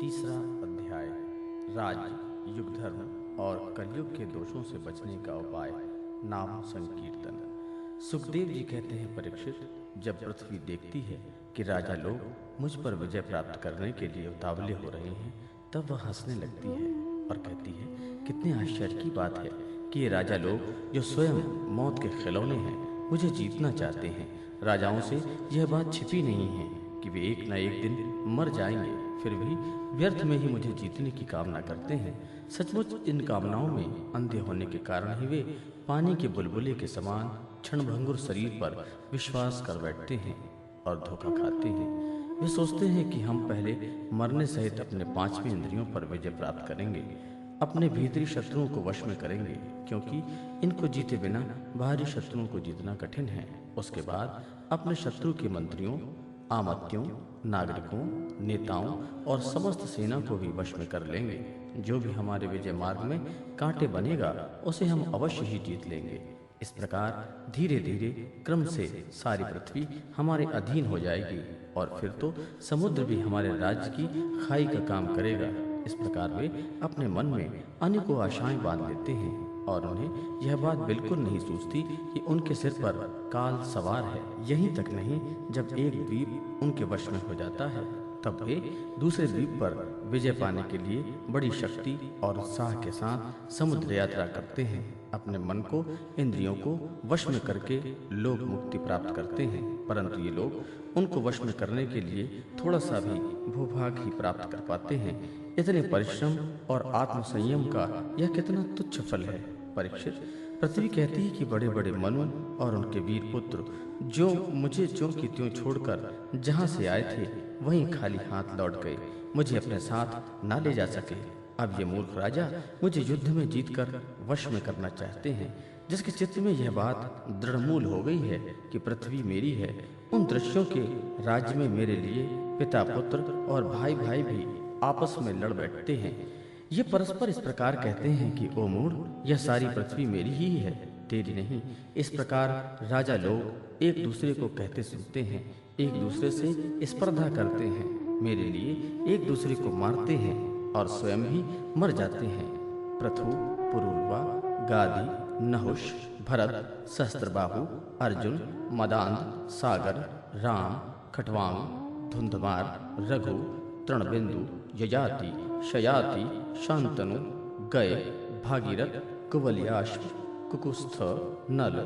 तीसरा अध्याय राज युग धर्म और कलयुग के दोषों से बचने का उपाय। नाम संकीर्तन। सुखदेव जी कहते हैं, परीक्षित, जब पृथ्वी देखती है कि राजा लोग मुझ पर विजय प्राप्त करने के लिए उतावले हो रहे हैं, तब वह हंसने लगती है और कहती है, कितने आश्चर्य की बात है कि ये राजा लोग जो स्वयं मौत के खिलौने हैं, मुझे जीतना चाहते हैं। राजाओं से यह बात छिपी नहीं है कि वे एक न एक दिन मर जाएंगे, फिर भी व्यर्थ में ही मुझे जीतने की कामना करते हैं। सचमुच इन कामनाओं में अंधे होने के कारण ही वे पानी के बुलबुले के समान क्षणभंगुर शरीर पर विश्वास कर बैठते हैं और धोखा खाते हैं। वे सोचते हैं कि हम पहले मरने सहित अपने पांचवें इंद्रियों पर विजय प्राप्त करेंगे, अपने भीतरी शत्रुओं को वश में करेंगे, क्योंकि इनको जीते बिना बाहरी शत्रुओं को जीतना कठिन है। उसके बाद अपने शत्रु के मंत्रियों, आमत्यों, नागरिकों, नेताओं और समस्त सेना को भी वश में कर लेंगे। जो भी हमारे विजय मार्ग में कांटे बनेगा, उसे हम अवश्य ही जीत लेंगे। इस प्रकार धीरे धीरे क्रम से सारी पृथ्वी हमारे अधीन हो जाएगी और फिर तो समुद्र भी हमारे राज्य की खाई का काम करेगा। इस प्रकार वे अपने मन में अनेकों आशाएं बांध लेते हैं और उन्हें यह बात बिल्कुल नहीं सूझती कि उनके सिर पर काल सवार है। यहीं तक नहीं, जब एक द्वीप उनके वश में हो जाता है, तब वे दूसरे द्वीप पर विजय पाने के लिए बड़ी शक्ति और उत्साह के साथ समुद्र यात्रा करते हैं। अपने मन को, इंद्रियों को वश में करके लोग मुक्ति प्राप्त करते हैं, परंतु ये लोग उनको वश में करने के लिए थोड़ा सा भी भूभाग ही प्राप्त कर पाते हैं। इतने परिश्रम और आत्मसंयम का यह कितना तुच्छ फल है। परीक्षित, पृथ्वी कहती है कि बड़े बड़े मनु और उनके वीर पुत्र जो मुझे ज्यों की त्यों छोड़कर जहां से आए थे वहीं खाली हाथ लौट गए, मुझे अपने साथ ना ले जा सके। अब ये मूर्ख राजा मुझे युद्ध में जीतकर वश में करना चाहते हैं। जिसके चित्त में यह बात दृढ़मूल हो गई है कि पृथ्वी मेरी है, उन दृश्यों के राज्य में मेरे लिए पिता पुत्र और भाई भाई भी आपस में लड़ बैठते हैं। ये परस्पर इस प्रकार कहते हैं कि ओ मूढ़, यह सारी पृथ्वी मेरी ही है, तेरी नहीं। इस प्रकार राजा लोग एक दूसरे को कहते सुनते हैं, एक दूसरे से स्पर्धा करते हैं, मेरे लिए एक दूसरे को मारते हैं और स्वयं भी मर जाते हैं। पृथु, पुरुरवा, गादी, नहुष, भरत, सहस्त्रबाहु, अर्जुन, मदांध, सागर, राम, खटवांग, धुंधमार, रघु, तृणबिंदु, ययाति, शयाति, शांतनु, गय, भागीरथ, कुवलयाश्व, कुकुस्थ, नल,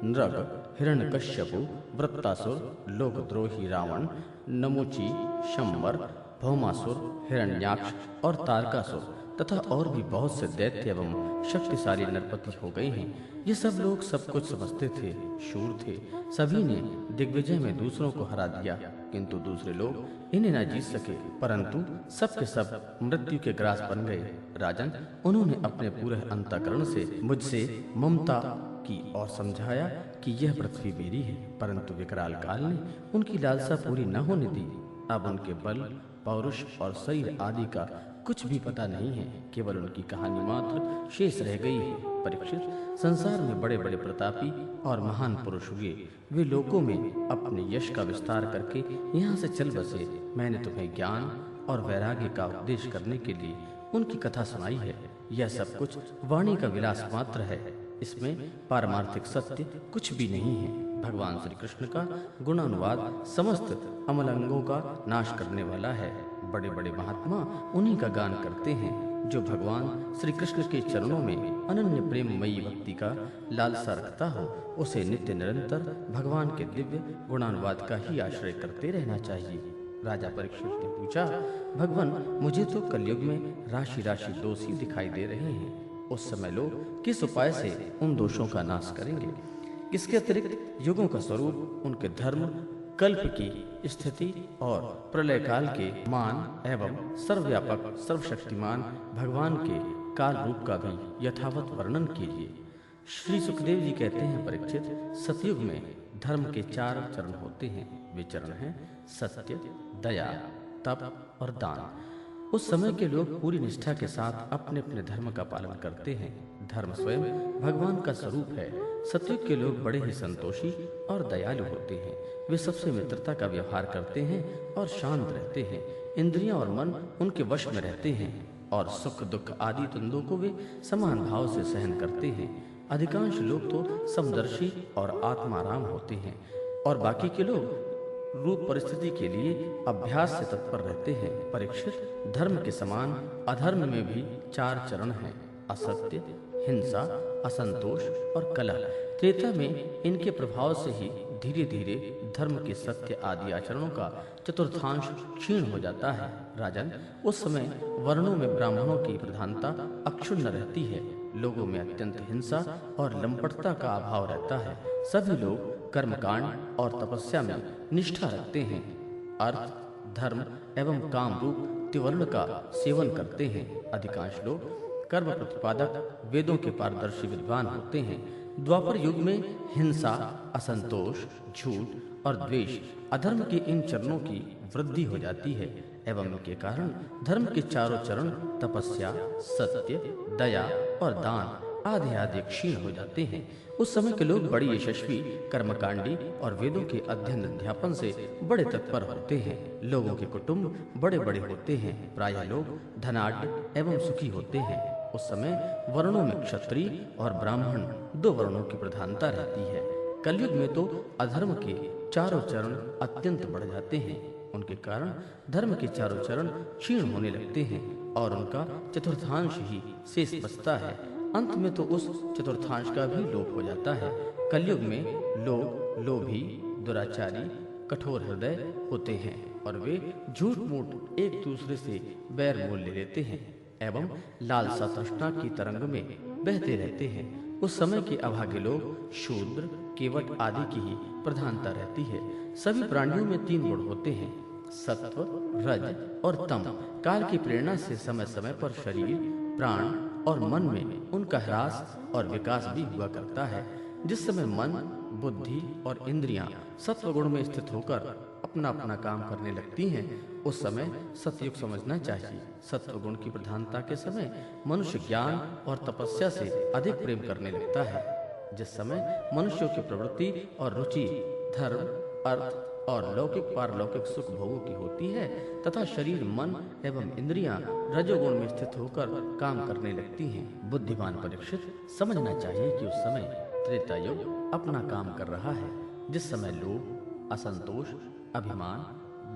नृग, हिरण्यकश्यपु, वृत्तासुर, लोकद्रोही रावण, नमुची, शंबर, भौमासुर, हिरण्याक्ष और तारकासुर तथा और भी बहुत से दैत्य एवं शक्तिशाली नरपति हो गए हैं। ये सब लोग सब कुछ समझते थे, शूर थे, सभी ने दिग्विजय में दूसरों को हरा दिया, किंतु दूसरे लोग इन्हें न जीत सके, परंतु सब के सब मृत्यु के ग्रास बन गए। राजन, उन्होंने अपने पूरे अंतःकरण से मुझसे ममता की और समझाया कि यह पृथ्वी मेरी है, परंतु विकराल काल ने उनकी लालसा पूरी न होने दी। अब उनके बल, पौरुष और शरीर आदि का कुछ भी पता नहीं है, केवल उनकी कहानी मात्र शेष रह गई है। परीक्षित, संसार में बड़े बड़े प्रतापी और महान पुरुष हुए, वे लोकों में अपने यश का विस्तार करके यहाँ से चल बसे। मैंने तुम्हें ज्ञान और वैराग्य का उपदेश करने के लिए उनकी कथा सुनाई है। यह सब कुछ वाणी का विलास मात्र है, इसमें पारमार्थिक सत्य कुछ भी नहीं है। भगवान श्री कृष्ण का गुणानुवाद समस्त अमलंगों का नाश करने वाला है। बड़े बड़े महात्मा उन्हीं का गान करते हैं। जो भगवान श्री कृष्ण के चरणों में अनन्य प्रेममयी भक्ति का लालसा रखता हो, उसे नित्य निरंतर भगवान के दिव्य गुणानुवाद का ही आश्रय करते रहना चाहिए। राजा परीक्षित ने पूछा, भगवान, मुझे तो कलयुग में राशि राशि दोष ही दिखाई दे रहे हैं। उस समय लोग किस उपाय से उन दोषों का नाश करेंगे? इसके अतिरिक्त युगों का स्वरूप, उनके धर्म, कल्प की स्थिति और प्रलय काल के मान एवं सर्वव्यापक सर्वशक्तिमान भगवान के काल रूप का भी यथावत वर्णन कीजिए। श्री सुखदेव जी कहते हैं, परीक्षित, सतयुग में धर्म के 4 चरण होते हैं। वे चरण हैं सत्य, दया, तप और दान। उस समय के लोग पूरी निष्ठा के साथ अपने अपने धर्म का पालन करते हैं। धर्म स्वयं भगवान का स्वरूप है। सतयुग के लोग बड़े ही संतोषी और दयालु होते हैं। वे सबसे मित्रता का व्यवहार करते हैं और शांत रहते हैं। इंद्रियां और मन उनके वश में रहते हैं और सुख दुख आदि द्वंद्वों को वे समान भाव से सहन करते हैं। अधिकांश लोग तो समदर्शी और आत्माराम होते हैं और बाकी के लोग रूप परिस्थिति के लिए अभ्यास से तत्पर रहते हैं। परीक्षित, धर्म के समान अधर्म में भी 4 चरण हैं: असत्य, हिंसा, असंतोष और कलह। त्रेता में इनके प्रभाव से ही धीरे धीरे धर्म के सत्य आदि आचरणों का चतुर्थांश क्षीण हो जाता है। राजन, उस समय वर्णों में ब्राह्मणों की प्रधानता अक्षुण्ण रहती है। लोगों में अत्यंत हिंसा और लंपटता का अभाव रहता है। सभी लोग कर्मकांड और तपस्या में निष्ठा रखते हैं। अर्थ, धर्म एवं काम रूप त्रिवर्ण का सेवन करते हैं। अधिकांश लोग कर्म प्रतिपादक वेदों के पारदर्शी विद्वान होते हैं। द्वापर युग में हिंसा, असंतोष, झूठ और द्वेष अधर्म के इन चरणों की वृद्धि हो जाती है एवं इनके कारण धर्म के 4 चरण तपस्या, सत्य, दया और दान आदि आदि क्षीण हो जाते हैं। उस समय के लोग बड़ी यशस्वी, कर्मकांडी और वेदों के अध्ययन अध्यापन से बड़े तत्पर होते हैं। लोगों के कुटुंब बड़े बड़े होते हैं। प्रायः लोग धनाढ्य एवं सुखी होते हैं। उस समय वर्णों में क्षत्रिय और ब्राह्मण 2 वर्णों की प्रधानता रहती है। कलयुग में तो अधर्म के 4 चरण अत्यंत बढ़ जाते हैं। उनके कारण धर्म के 4 चरण क्षीण होने लगते हैं और उनका चतुर्थांश ही शेष बचता है। अंत में तो उस चतुर्थांश का भी लोप हो जाता है। कलयुग में लोग लोभी, दुराचारी, कठोर हृदय होते हैं और वे झूठ मूठ एक दूसरे से बैर मोल ले लेते हैं एवं लालसा तृष्णा की तरंग में बहते रहते हैं। उस समय के अभागे लोग शूद्र, केवट आदि की ही प्रधानता रहती है। सभी प्राणियों में 3 गुण होते हैं: सत्व, रज और तम। काल की प्रेरणा से समय समय पर शरीर, प्राण और मन में उनका ह्रास और विकास भी हुआ करता है। जिस समय मन, बुद्धि और इंद्रियां सत्व गुण में स्थित होकर अपना अपना काम करने लगती हैं, उस समय सतयुग समझना चाहिए। सत्व गुण की प्रधानता के समय मनुष्य ज्ञान और तपस्या से अधिक प्रेम करने लगता है। जिस समय मनुष्यों की प्रवृत्ति और रुचि धर्म, अर्थ और लौकिक पारलौकिक सुख भोगों की होती है तथा शरीर, मन एवं इंद्रियां रजोगुण में स्थित होकर काम करने लगती हैं। बुद्धिमान परीक्षित, समझना चाहिए कि उस समय त्रेता युग अपना काम कर रहा है। जिस समय लोभ, असंतोष, अभिमान,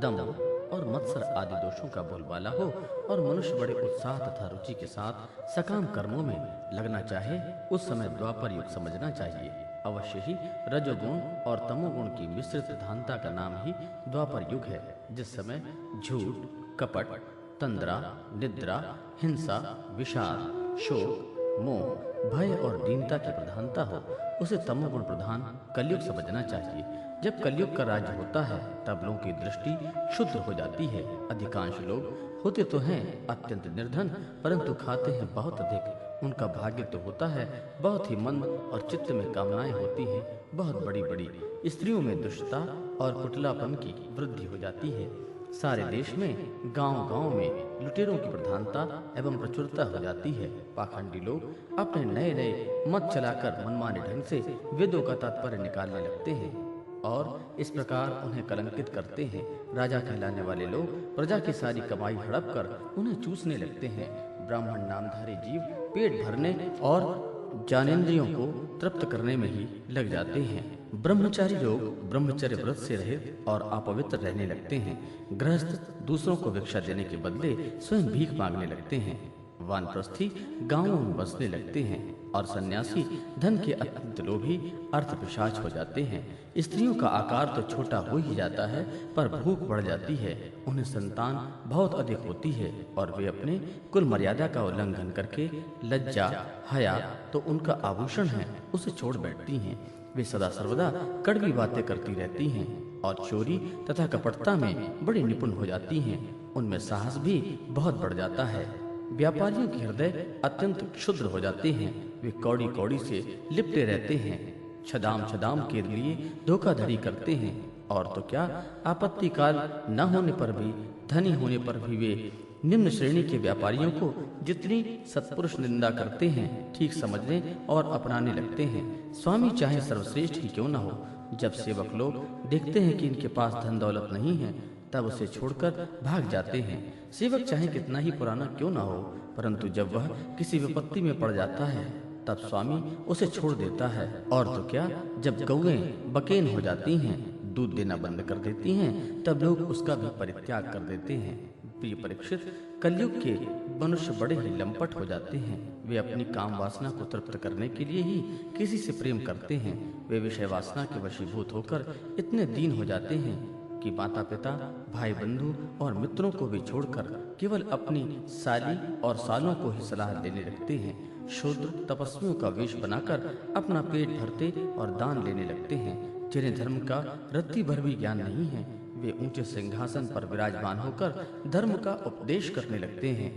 दम्भ और मत्सर आदि दोषों का बोलबाला हो और मनुष्य बड़े उत्साह तथा रुचि के साथ सकाम कर्मों में लगना चाहे, उस समय द्वापर युग समझना चाहिए। अवश्य ही रजोगुण और तमोगुण की मिश्रित प्रधानता का नाम ही द्वापर युग है। जिस समय झूठ, कपट, तंद्रा, निद्रा, हिंसा, विषाद, शोक, मोह, भय और दीनता की प्रधानता हो, उसे तमोगुण प्रधान कलयुग समझना चाहिए। जब कलयुग का राज्य होता है तब लोगों की दृष्टि क्षुद्र हो जाती है। अधिकांश लोग होते तो हैं अत्यंत निर्धन, परंतु खाते हैं बहुत अधिक। उनका भाग्य तो होता है बहुत ही मंद और चित्त में कामनाएं होती हैं बहुत बड़ी बड़ी। स्त्रियों में दुष्टता और कुटिलापन की वृद्धि हो जाती है। सारे देश में गांव-गांव में लुटेरों की प्रधानता एवं प्रचुरता हो जाती है। पाखंडी लोग अपने नए नए मत चलाकर मनमाने ढंग से वेदों का तात्पर्य निकालने लगते हैं और इस प्रकार उन्हें कलंकित करते हैं। राजा कहलाने वाले लोग प्रजा की सारी कमाई हड़प कर उन्हें चूसने लगते हैं। ब्राह्मण नामधारी जीव पेट भरने और ज्ञानेंद्रियों को तृप्त करने में ही लग जाते हैं। ब्रह्मचारी लोग ब्रह्मचर्य व्रत से रहित और अपवित्र रहने लगते हैं। गृहस्थ दूसरों को भिक्षा देने के बदले स्वयं भीख मांगने लगते हैं। वानप्रस्थी गांवों में बसने लगते हैं और सन्यासी धन के अत्यंत लोभी अर्थपिशाच हो जाते हैं। स्त्रियों का आकार तो छोटा हो ही जाता है पर भूख बढ़ जाती है। उन्हें संतान बहुत अधिक होती है और वे अपने कुल मर्यादा का उल्लंघन करके लज्जा, हया तो उनका आभूषण है, उसे छोड़ बैठती हैं। वे सदा सर्वदा कड़वी बातें करती रहती हैं और चोरी तथा कपटता में बड़ी निपुण हो जाती हैं। उनमें साहस भी बहुत बढ़ जाता है। व्यापारियों के हृदय अत्यंत क्षुद्र हो जाते हैं। वे कौड़ी कौड़ी से लिपटे रहते हैं। छदाम के लिए धोखाधड़ी करते हैं और तो क्या, आपत्ति काल न होने पर भी, धनी होने पर भी वे निम्न श्रेणी के व्यापारियों को जितनी सत्पुरुष निंदा करते हैं ठीक समझने और अपनाने लगते हैं। स्वामी चाहे सर्वश्रेष्ठ ही क्यों न हो, जब सेवक लोग देखते हैं कि इनके पास धन दौलत नहीं है तब उसे छोड़कर भाग जाते हैं। सेवक चाहे कितना ही पुराना क्यों न हो, परंतु जब वह किसी विपत्ति में पड़ जाता है तब स्वामी उसे छोड़ देता है। और तो क्या, जब गौएं बकेन हो जाती हैं, दूध देना बंद कर देती हैं, तब लोग उसका भी परित्याग कर देते हैं। प्रिय परीक्षित, कलयुग के मनुष्य बड़े ही लंपट हो जाते हैं। वे अपनी काम वासना को तृप्त करने के लिए ही किसी से प्रेम करते हैं। वे विषय वासना के वशीभूत होकर इतने दीन हो जाते हैं कि माता पिता, भाई बंधु और मित्रों को भी छोड़कर केवल अपनी साली और सालों को ही सलाह देने लगते हैं। शूद्र तपस्वियों का वेश बनाकर अपना पेट भरते और दान लेने लगते हैं। जिन्हें धर्म का रत्ती भर भी ज्ञान नहीं है, वे ऊंचे सिंहासन पर विराजमान होकर धर्म का उपदेश करने लगते हैं।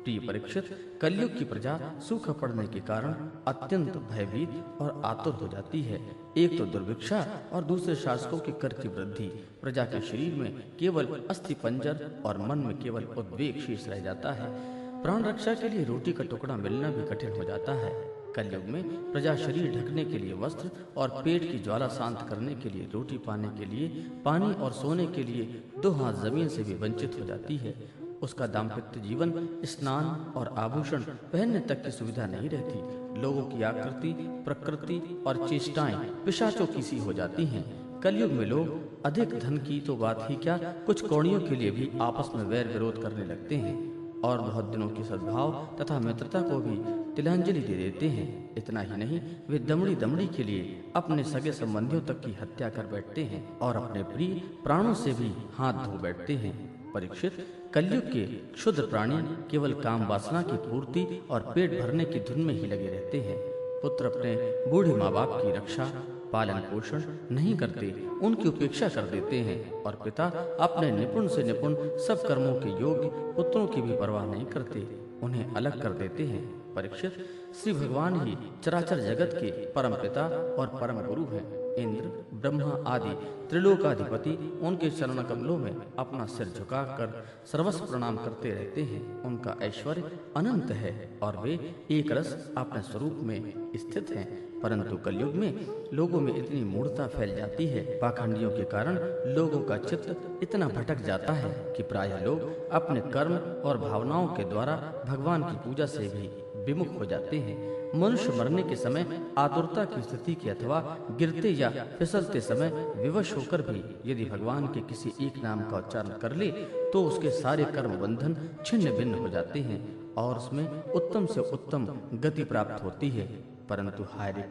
प्रिय परीक्षित, कलयुग की प्रजा सूखा पड़ने के कारण अत्यंत भयभीत और आतुर हो जाती है। एक तो दुर्भिक्षा और दूसरे शासकों के कर की वृद्धि। प्रजा के शरीर में केवल अस्थि पंजर और मन में केवल उद्वेग शेष रह जाता है। प्राण रक्षा के लिए रोटी का टुकड़ा मिलना भी कठिन हो जाता है। कलयुग में प्रजा शरीर ढकने के लिए वस्त्र और पेट की ज्वाला शांत करने के लिए रोटी पाने के लिए पानी और सोने के लिए 2 हाथ जमीन से भी वंचित हो जाती है। उसका दाम्पत्य जीवन, स्नान और आभूषण पहनने तक की सुविधा नहीं रहती। लोगों की आकृति, प्रकृति और चेष्टाएं पिशाचों की सी हो जाती हैं। कलयुग में लोग अधिक धन की तो बात ही क्या, कुछ कौड़ियों के लिए भी आपस में वैर विरोध करने लगते हैं और बहुत दिनों की सद्भाव तथा मित्रता को भी तिलांजलि दे देते हैं। इतना ही नहीं, वे दमड़ी दमड़ी के लिए अपने सगे संबंधियों तक की हत्या कर बैठते हैं और अपने प्रिय प्राणों से भी हाथ धो बैठते हैं। परीक्षित, कलयुग के क्षुद्र प्राणी केवल काम वासना की पूर्ति और पेट भरने की धुन में ही लगे रहते हैं। पुत्र अपने बूढ़े माँ बाप की रक्षा पालन पोषण नहीं करते, उनकी उपेक्षा कर देते हैं और पिता अपने निपुण से निपुण सब कर्मों के योग्य पुत्रों की भी परवाह नहीं करते, उन्हें अलग कर देते हैं। परीक्षित, श्री भगवान ही चराचर जगत के परम पिता और परम गुरु हैं। इंद्र, ब्रह्मा आदि त्रिलोकाधिपति उनके चरण कमलों में अपना सिर झुकाकर सर्वस्व प्रणाम करते रहते हैं। उनका ऐश्वर्य अनंत है और वे एक रस अपने स्वरूप में स्थित हैं। परंतु कलयुग में लोगों में इतनी मूढ़ता फैल जाती है, पाखंडियों के कारण लोगों का चित्त इतना भटक जाता है कि प्रायः लोग अपने कर्म और भावनाओं के द्वारा भगवान की पूजा से भी विमुख हो जाते हैं। मनुष्य मरने के समय आतुरता की स्थिति के अथवा गिरते या फिसलते समय विवश होकर भी यदि भगवान के किसी एक नाम का उच्चारण कर ले तो उसके सारे कर्म बंधन छिन्न भिन्न हो जाते हैं और उसमें उत्तम से उत्तम गति प्राप्त होती है। परंतु हाय रे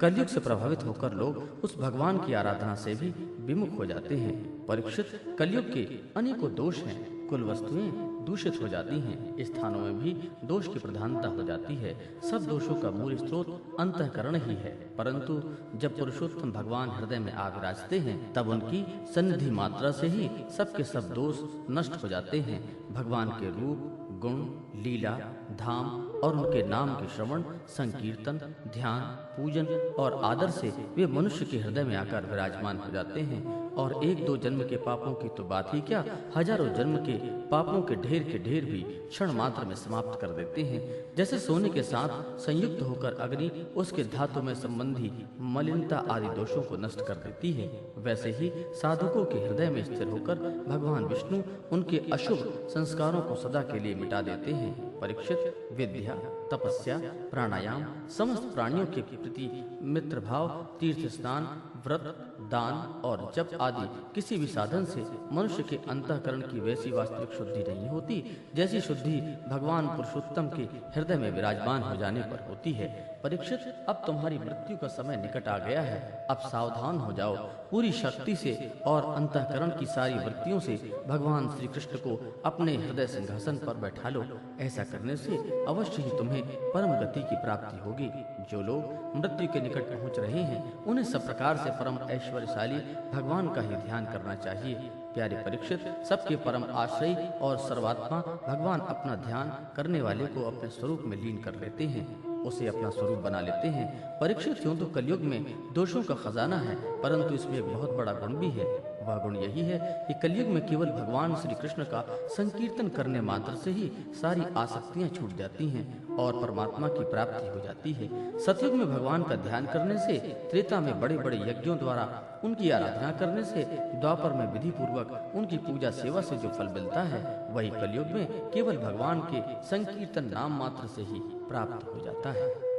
कलयुग से प्रभावित होकर लोग उस भगवान की आराधना से भी विमुख हो जाते हैं। परीक्षित, कलयुग के अनेकों दोष हैं। कुल वस्तुएं दूषित हो जाती हैं, स्थानों में भी दोष की प्रधानता हो जाती है। सब दोषों का मूल स्रोत अंतःकरण ही है। परंतु जब पुरुषोत्तम भगवान हृदय में आ विराजते हैं तब उनकी सन्निधि मात्रा से ही सबके सब दोष नष्ट हो जाते हैं। भगवान के रूप, गुण, लीला, धाम और उनके नाम के श्रवण, संकीर्तन, ध्यान, पूजन और आदर से वे मनुष्य के हृदय में आकर विराजमान हो जाते हैं और 1-2 जन्म के पापों की तो बात ही क्या, हजारों जन्म के पापों के ढेर भी क्षण मात्र में समाप्त कर देते हैं। जैसे सोने के साथ संयुक्त होकर अग्नि उसके धातु में संबंधी मलिनता आदि दोषों को नष्ट कर देती है, वैसे ही साधकों के हृदय में स्थिर होकर भगवान विष्णु उनके अशुभ संस्कारों को सदा के लिए मिटा देते हैं। परीक्षित, विद्या, तपस्या, प्राणायाम, समस्त प्राणियों के प्रति मित्र भाव, तीर्थ स्नान, व्रत, दान और जप आदि किसी भी साधन से मनुष्य के अंतःकरण की वैसी वास्तविक शुद्धि नहीं होती जैसी शुद्धि भगवान पुरुषोत्तम के हृदय में विराजमान हो जाने पर होती है। परीक्षित, अब तुम्हारी मृत्यु का समय निकट आ गया है। अब सावधान हो जाओ, पूरी शक्ति से और अंतःकरण की सारी वृत्तियों से भगवान श्री कृष्ण को अपने हृदय सिंहासन पर बैठा लो। ऐसा करने से अवश्य ही तुम्हें परम गति की प्राप्ति होगी। जो लोग मृत्यु के निकट पहुंच रहे हैं उन्हें सब प्रकार से परम ऐश्वर्यशाली भगवान का ही ध्यान करना चाहिए। प्यारे परीक्षित, सबके परम आश्रय और सर्वात्मा भगवान अपना ध्यान करने वाले को अपने स्वरूप में लीन कर लेते हैं, उसे अपना स्वरूप बना लेते हैं। परीक्षित, यूं तो कलयुग में दोषों का खजाना है, परंतु इसमें एक बहुत बड़ा गुण भी है, वह गुण यही है कि कलयुग में केवल भगवान श्री कृष्ण का संकीर्तन करने मात्र से ही सारी आसक्तियां छूट जाती हैं और परमात्मा की प्राप्ति हो जाती है। सतयुग में भगवान का ध्यान करने से, त्रेता में बड़े बड़े यज्ञों द्वारा उनकी आराधना करने से, द्वापर में विधि पूर्वक उनकी पूजा सेवा से जो फल मिलता है, वही कलयुग में केवल भगवान के संकीर्तन नाम मात्र से ही प्राप्त हो जाता है।